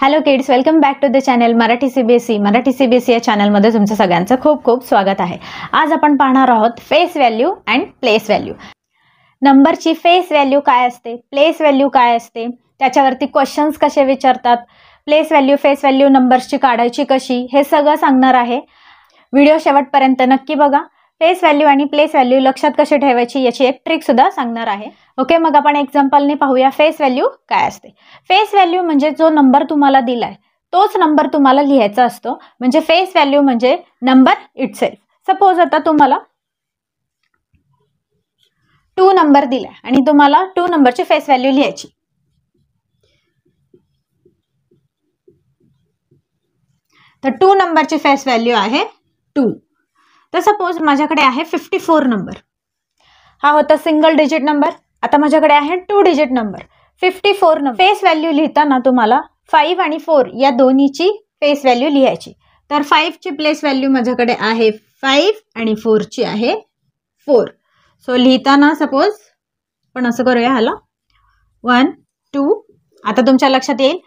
Hello kids, welcome back to the channel Marathi CBSE या चॅनलमध्ये तुमचं सगळ्यांचं खूप खूप स्वागत आहे. आज आपण पाहणार आहोत face value and place value. नंबरची फेस व्हॅल्यू काय असते, प्लेस व्हॅल्यू काय असते, त्याच्यावरती क्वेश्चन्स कसे विचारतात, प्लेस व्हॅल्यू फेस व्हॅल्यू नंबर्सची काढायची कशी, हे सगळं सांगणार आहे. व्हिडिओ शेवटपर्यंत नक्की बघा. फेस व्हॅल्यू आणि प्लेस व्हॅल्यू लक्षात कशी ठेवायची याची एक ट्रिक सुद्धा सांगणार आहे. ओके, मग आपण एक्झाम्पलने पाहूया फेस व्हॅल्यू काय असते. फेस व्हॅल्यू म्हणजे जो नंबर तुम्हाला दिलाय तोच नंबर तुम्हाला लिहायचा असतो. म्हणजे फेस व्हॅल्यू म्हणजे नंबर इटसेल्फ. सपोज आता तुम्हाला 2 नंबर दिलाय आणि तुम्हाला 2 नंबरची फेस व्हॅल्यू लिहायची. तर 2 नंबरची फेस व्हॅल्यू आहे 2. तर सपोज माझ्याकडे आहे 54 नंबर. हा होता सिंगल डिजिट नंबर. आता माझ्याकडे आहे 2 digit number 54 number. Face value लिहिताना तुम्हाला 5 आणि 4 या दोन्हीची फेस व्हॅल्यू लिहायची. तर 5 ची प्लेस व्हॅल्यू माझ्याकडे आहे 5 आणि 4 ची आहे 4. सो लिहिताना सपोज पण असं करूया, ह्याला 1 2. आता तुमच्या लक्षात येईल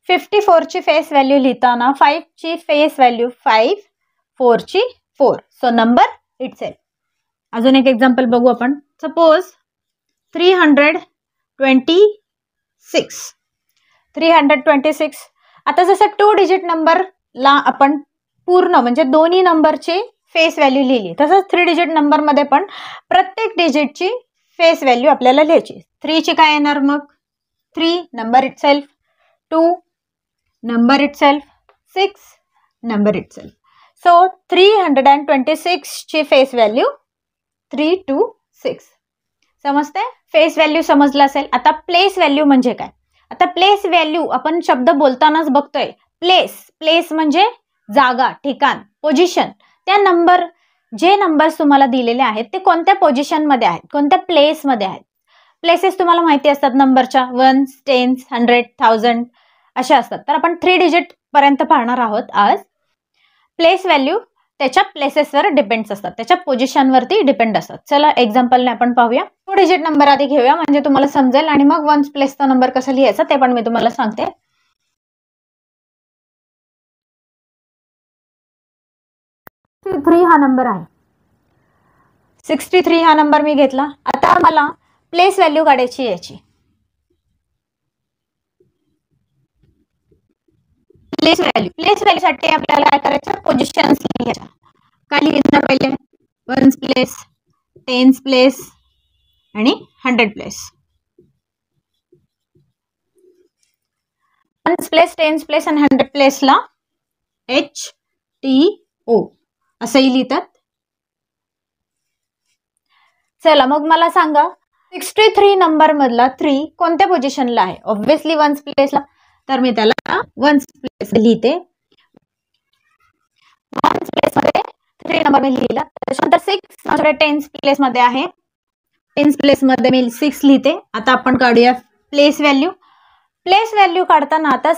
54 ची फेस व्हॅल्यू लिहिताना 5 ची फेस व्हॅल्यू 5, 4 ची 4. So number itself. अजून एक एक्झाम्पल बघू आपण. सपोज 326. आता जसं 2 डिजिट नंबरला आपण पूर्ण म्हणजे दोन्ही नंबरची फेस व्हॅल्यू लिहिली, तसंच 3 डिजिट नंबरमध्ये पण प्रत्येक डिजिटची फेस व्हॅल्यू आपल्याला लिहायची. 3 ची काय येणार मग? 3 number itself, 2 number itself, 6 number itself. So 326 ची फेस व्हॅल्यू 326. समजते? फेस व्हॅल्यू समजलं असेल. आता प्लेस व्हॅल्यू म्हणजे काय? आता प्लेस व्हॅल्यू आपण शब्द बोलतानाच बघतोय. प्लेस म्हणजे जागा, ठिकाण, पोझिशन. त्या नंबर जे नंबर्स तुम्हाला दिलेले आहेत ते कोणत्या पोझिशन मध्ये आहेत, कोणत्या प्लेस मध्ये आहेत. प्लेसेस तुम्हाला माहिती असतात नंबरच्या, 1s, 10s, 100, 1000 अशा असतात. तर आपण 3 डिजिट पर्यंत पाहणार आहोत आज. प्लेस व्हॅल्यू त्याच्या प्लेसेसवर डिपेंड्स असतात, त्याच्या पोझिशनवरती डिपेंड असतात. चला एक्झाम्पलने आपण पाहूया. 2 डिजिट नंबर आधी घेऊया म्हणजे तुम्हाला समजेल, आणि मग 1s प्लेसचा नंबर कसा लिहायचा ते पण मी तुम्हाला सांगते. 63 हा नंबर आहे. 63 हा नंबर मी घेतला. आता मला प्लेस व्हॅल्यू काढायची याची. प्लेस व्हॅल्यू साठी आपल्याला काय करायचं? पोझिशन्स लिहायच्या. काय लिहिणार पहिले? 1s प्लेस, 10s प्लेस आणि 100 place. 1s place, 10s place आणि 100 प्लेसला HTO असंही लिहितात. चला मग मला सांगा 63 नंबर मधला 3 कोणत्या पोझिशनला आहे? Obviously 1s प्लेसला. तर मी त्याला 1s प्लेस लिहिते. 1s प्लेस मध्ये 3 नंबर मी लिहिला. त्याच्यानंतर 6 माझ्याकडे 10s प्लेस मध्ये आहे. 10s प्लेस मध्ये मी 6 लिहिते. आता आपण काढूया प्लेस व्हॅल्यू. प्लेस व्हॅल्यू काढताना आता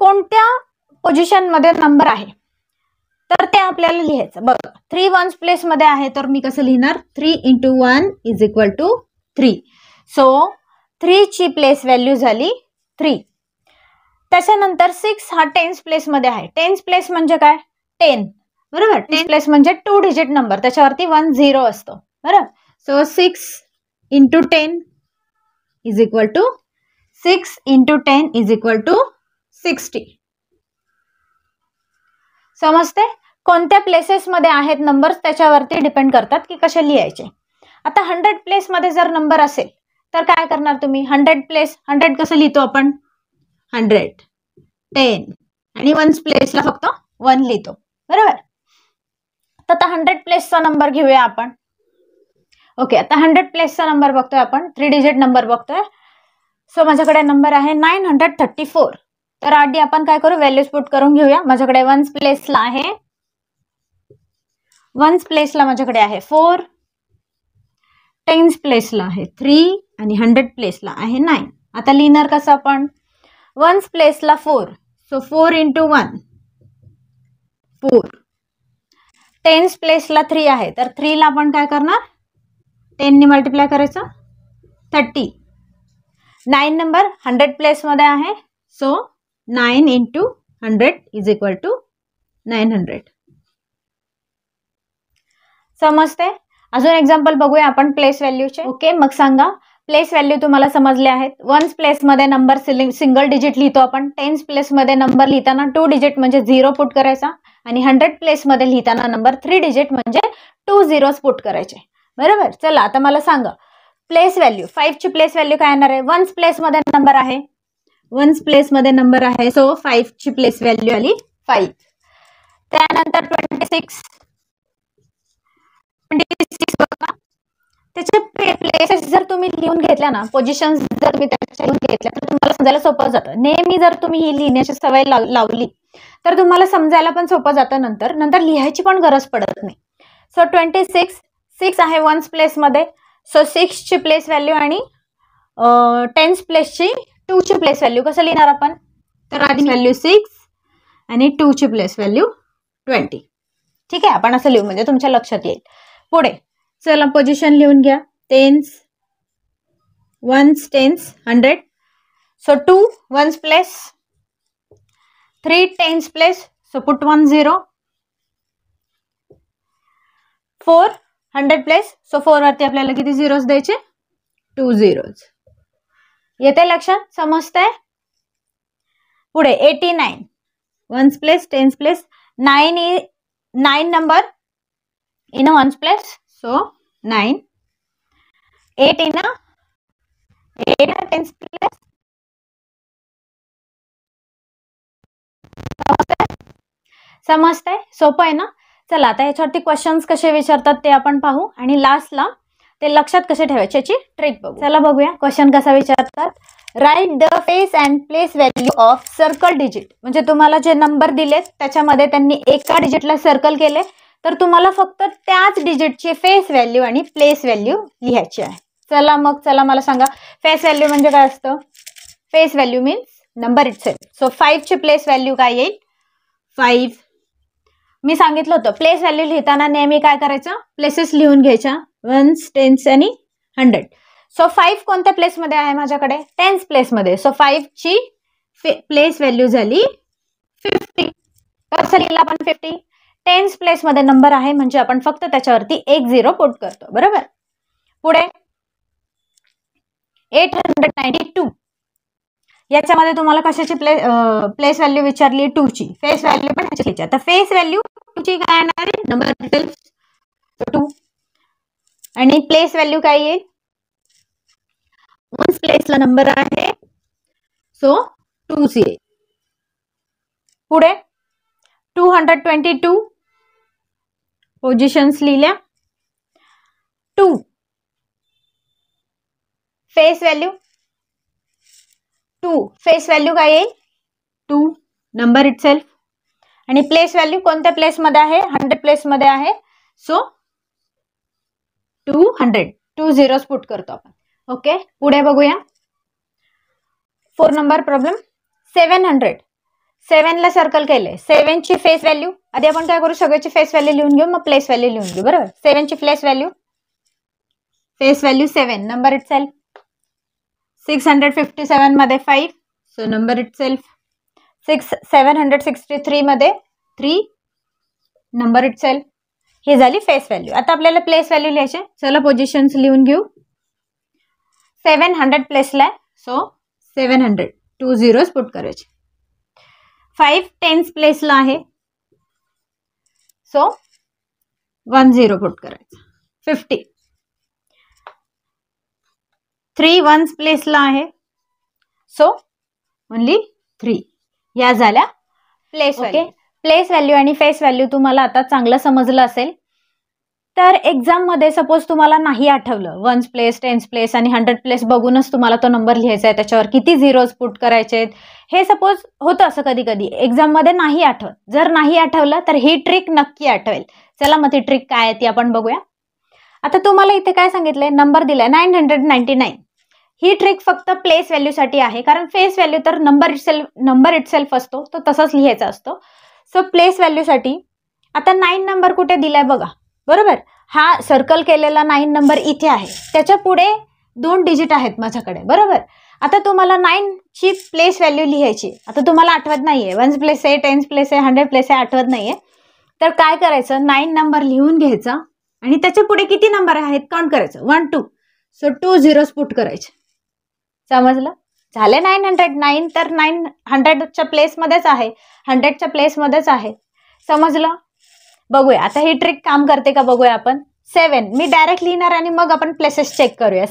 कोणत्या पोझिशन मध्ये नंबर आहे तर ते आपल्याला लिहायचं. बघा 3 1s प्लेस मध्ये आहे तर मी कसं लिहिणार? 3 × 1 = 3. सो 3 ची प्लेस व्हॅल्यू झाली 3. त्याच्यानंतर 6 हा 10s प्लेस मध्ये आहे. 10s प्लेस म्हणजे काय? 10, बरोबर. 10 प्लेस म्हणजे 2 डिजिट नंबर, त्याच्यावरती 1 0 असतो, बरोबर. सो 6 × 10 = 6 × 10 = 60. समजते? कोणत्या प्लेसेस मध्ये आहेत नंबर्स त्याच्यावरती डिपेंड करतात की कसे लिहायचे. आता 100 प्लेस मध्ये जर नंबर असेल तर काय करणार तुम्ही? 100 प्लेस, 100 कसं लिहितो आपण? 100, 10 आणि 1s प्लेसला फक्त 1 लिहितो, बरोबर. तर आता 100 प्लेसचा नंबर घेऊया आपण. ओके, आता 100 प्लेसचा नंबर बघतोय आपण, 3 डिजिट नंबर बघतोय. सो माझ्याकडे नंबर आहे 934. तर आधी आपण काय करू? व्हॅल्यूज पुट करून घेऊया. माझ्याकडे 1s प्लेसला आहे 1s प्लेसला माझ्याकडे आहे 4, 10s प्लेसला आहे 3 आणि 100 प्लेसला आहे 9. आता लिहिणार कसं आपण? 1s प्लेसला 4, so 4 × 1 4. 10s प्लेसला 3 आहे तर 3 ला आपण काय करणार? 10 ने मल्टिप्लाय करायचं 30. 9 नंबर 100 प्लेसमध्ये आहे, so 9 into 100 is equal to 900. समजते? अजून एक्झाम्पल बघूया आपण प्लेस व्हॅल्यूचे. ओके, मग सांगा प्लेस व्हॅल्यू तुम्हाला समजले आहेत. 1s प्लेसमध्ये नंबर सिंगल डिजिट लिहितो आपण. 10s प्लेसमध्ये नंबर लिहिताना 2 डिजिट म्हणजे 0 पुट करायचा आणि 100 प्लेसमध्ये लिहिताना नंबर 3 डिजिट म्हणजे 2 zeros पुट करायचे. बरोबर. चला आता मला सांगा प्लेस व्हॅल्यू 5 ची प्लेस व्हॅल्यू काय येणार आहे? 1s प्लेसमध्ये नंबर आहे, 1s प्लेसमध्ये नंबर आहे, सो 5 ची प्लेस व्हॅल्यू आली 5. त्यानंतर 26 बघा, त्याचे प्लेसेस जर तुम्ही लिहून घेतल्या ना, पोझिशन्स जर तुम्ही त्याच्या लिहून घेतल्या तर तुम्हाला समजायला सोपं जातं. नेहमी जर तुम्ही ही लिहिण्याची सवय लावली तर तुम्हाला समजायला पण सोपं जातं. नंतर लिहायची पण गरज पडत नाही. सो 26 6 आहे 1s प्लेसमध्ये, सो 6 ची प्लेस व्हॅल्यू आणि 10s प्लेसची 2 ची प्लेस व्हॅल्यू कसं लिहिणार आपण? तर आधी व्हॅल्यू 6 आणि 2 ची प्लेस व्हॅल्यू 20. ठीक आहे, आपण असं लिहू म्हणजे तुमच्या लक्षात येईल. पुढे चला पोझिशन लिहून घ्या. 10s 1s 10s 100, so 2 1s place, 3 10s place, so put 1 0, 4 100 place, so 4 वरती आपल्याला किती झिरोज द्यायचे? 2 zeros. येते लक्षात? समजतंय? पुढे 89 1s place 10s place, 9 number in a 1s place, so 9. 8 in a 10s place. समजतंय? सोपं आहे ना? चला आता याच्यावरती क्वेश्चन्स कसे विचारतात ते आपण पाहू आणि लास्टला ते लक्षात कसे ठेवायचे याची ट्रिक बघू. चला बघूया क्वेश्चन कसा विचारतात. Write the face and place value of circle digit. म्हणजे तुम्हाला जे नंबर दिलेत त्याच्यामध्ये त्यांनी एका डिजिटला सर्कल केले तर तुम्हाला फक्त त्याच डिजिटची फेस व्हॅल्यू आणि प्लेस व्हॅल्यू लिहायची आहे. चला मला सांगा फेस व्हॅल्यू म्हणजे काय असतं? Face value means number itself. So 5 ची प्लेस व्हॅल्यू काय येईल? 5. मी सांगितलं होतं प्लेस व्हॅल्यू लिहिताना नेहमी काय करायचं? प्लेसेस लिहून घ्यायच्या 1s 10s आणि 100. सो 5 कोणत्या प्लेसमध्ये आहे माझ्याकडे? 10s प्लेसमध्ये. सो 5 ची प्लेस व्हॅल्यू झाली 50. कसं लिहिलं आपण 50? 10s प्लेसमध्ये नंबर आहे म्हणजे आपण फक्त त्याच्यावरती 1 0 पुट करतो. बरोबर. पुढे 892 याच्यामध्ये तुम्हाला कशाची प्लेस व्हॅल्यू विचारली? 2 ची. फेस व्हॅल्यू पण ह्याची लिहायची. आता फेस व्हॅल्यू 2 ची काय येणार आहे? नंबर 2 आणि प्लेस व्हॅल्यू काय येईल? 1s प्लेसला नंबर आहे सो 2 येईल. पुढे 222 पोझिशन्स लिहिल्या. 2 फेस व्हॅल्यू 2 फेस व्हॅल्यू काय येईल? 2 नंबर इटसेल्फ आणि प्लेस व्हॅल्यू कोणत्या प्लेसमध्ये आहे? 100 प्लेसमध्ये आहे सो 200 2 zeros पुट करतो आपण. ओके, पुढे बघूया 4 नंबर प्रॉब्लेम. 700 7 ला सर्कल केले. 7 ची फेस व्हॅल्यू आधी आपण काय करू? सगळ्याची फेस व्हॅल्यू लिहून घेऊ मग प्लेस व्हॅल्यू लिहून घेऊ. बरोबर. 7 ची फेस व्हॅल्यू 7 नंबर इटसेल्फ. 657 मध्ये 5 सो नंबर इटसेल्फ. 763 मध्ये 3 नंबर इटसेल्फ. हे झाली फेस व्हॅल्यू. आता आपल्याला प्लेस व्हॅल्यू लिहायचे. चला पोझिशन्स लिहून घेऊ. 700 प्लेसला सो 700 2 zeros पुट करायचे. 5 10s प्लेसला आहे सो 1 0 पुट करायचं. 50 3 1s प्लेसला आहे सो ओनली 3. या झाल्या प्लेस. ओके, प्लेस व्हॅल्यू आणि फेस व्हॅल्यू तुम्हाला आता चांगलं समजलं असेल. तर एक्झाम मध्ये सपोज तुम्हाला नाही आठवलं 1s प्लेस 10s प्लेस आणि 100 प्लेस बघूनच तुम्हाला तो नंबर लिहायचा आहे, त्याच्यावर किती झिरोज पुट करायचे हे सपोज होतं असं कधी कधी एक्झाम मध्ये नाही आठवत. जर नाही आठवलं तर ही ट्रिक नक्की आठवेल. चला मग ती ट्रिक काय आहे ती आपण बघूया. आता तुम्हाला इथे काय सांगितलंय? नंबर दिलाय 999. ही ट्रिक फक्त प्लेस व्हॅल्यू साठी आहे कारण फेस व्हॅल्यू तर नंबर इटसेल्फ असतो तो तसाच लिहायचा असतो. सो प्लेस व्हॅल्यू साठी आता 9 नंबर कुठे दिलाय बघा. बरोबर. हा सर्कल केलेला 9 नंबर इथे आहे. त्याच्या पुढे 2 डिजिट आहेत माझ्याकडे. बरोबर. आता तुम्हाला 9 ची प्लेस व्हॅल्यू लिहायची. आता तुम्हाला आठवत नाहीये 1s प्लेस आहे, 10s प्लेस आहे, 100 प्लेस आहे, आठवत नाहीये. तर काय करायचं, 9 नंबर लिहून घ्यायचा आणि त्याच्या पुढे किती नंबर आहेत काउंट करायचं. 1 2. सो 2 zeros पुट करायचे. समजलं? झाले 909. तर 900च्या प्लेसमध्येच आहे, 100च्या प्लेसमध्येच आहे. समजलं? बघूया आता ही ट्रिक काम करते का बघूया आपण. 7 मी डायरेक्ट लिहिणार आणि मग आपण प्लेसेस चेक करूया.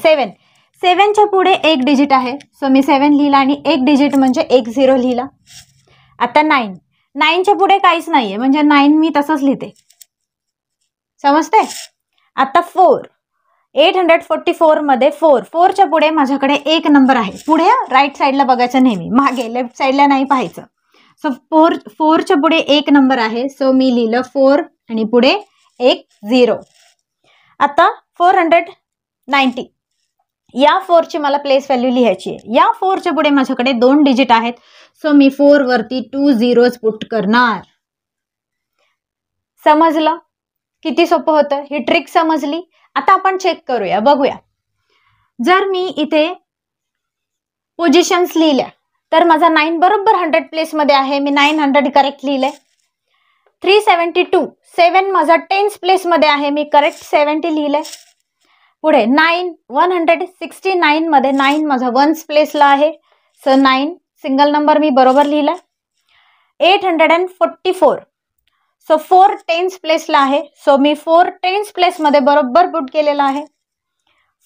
7च्या पुढे एक डिजिट आहे, सो मी 7 लिहिला आणि एक डिजिट म्हणजे 1 0 लिहिला. आता 9च्या पुढे काहीच नाहीये म्हणजे 9 मी तसंच लिहिते. समजते? आता 4 844 मध्ये 4च्या पुढे माझ्याकडे एक नंबर आहे. पुढे राईट साईडला बघायचं नेहमी, मागे लेफ्ट साईडला नाही पाहायचं. सो 4च्या पुढे एक नंबर आहे, सो मी लिहिलं 4 आणि पुढे एक 0. आता 490 या 4ची मला प्लेस व्हॅल्यू लिहायची आहे. या 4च्या पुढे माझ्याकडे 2 डिजिट आहेत, सो मी 4 वरती 2 zeros पुट करणार. समजलं? किती सोपं होतं, ही ट्रिक समजली. आता आपण चेक करूया, बघूया. जर मी इथे पोझिशन्स लिहिल्या तर माझा 9 बरोबर 100 प्लेसमध्ये आहे, मी 900 करेक्ट लिहिलंय. 372 7 माझा 10s प्लेसमध्ये आहे, मी करेक्ट 70 लिहिलंय. पुढे 9 169 मध्ये 9 माझा 1s प्लेसला आहे, सो 9 सिंगल नंबर मी बरोबर लिहिलाय. 844 सो 4 10s प्लेसला आहे, सो मी 4 10s प्लेसमध्ये बरोबर पुट केलेला आहे.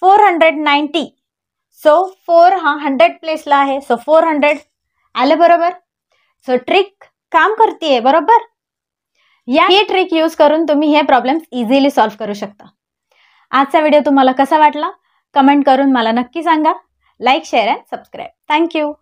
490 सो 4 हा 100 प्लेसला आहे, सो 400 आलं बरोबर. सो ट्रिक काम करते बरोबर. ही ट्रिक यूज करून तुम्ही हे प्रॉब्लेम्स इझिली सॉल्व्ह करू शकता. आजचा व्हिडिओ तुम्हाला कसा वाटला कमेंट करून मला नक्की सांगा. Like share and subscribe. Thank you.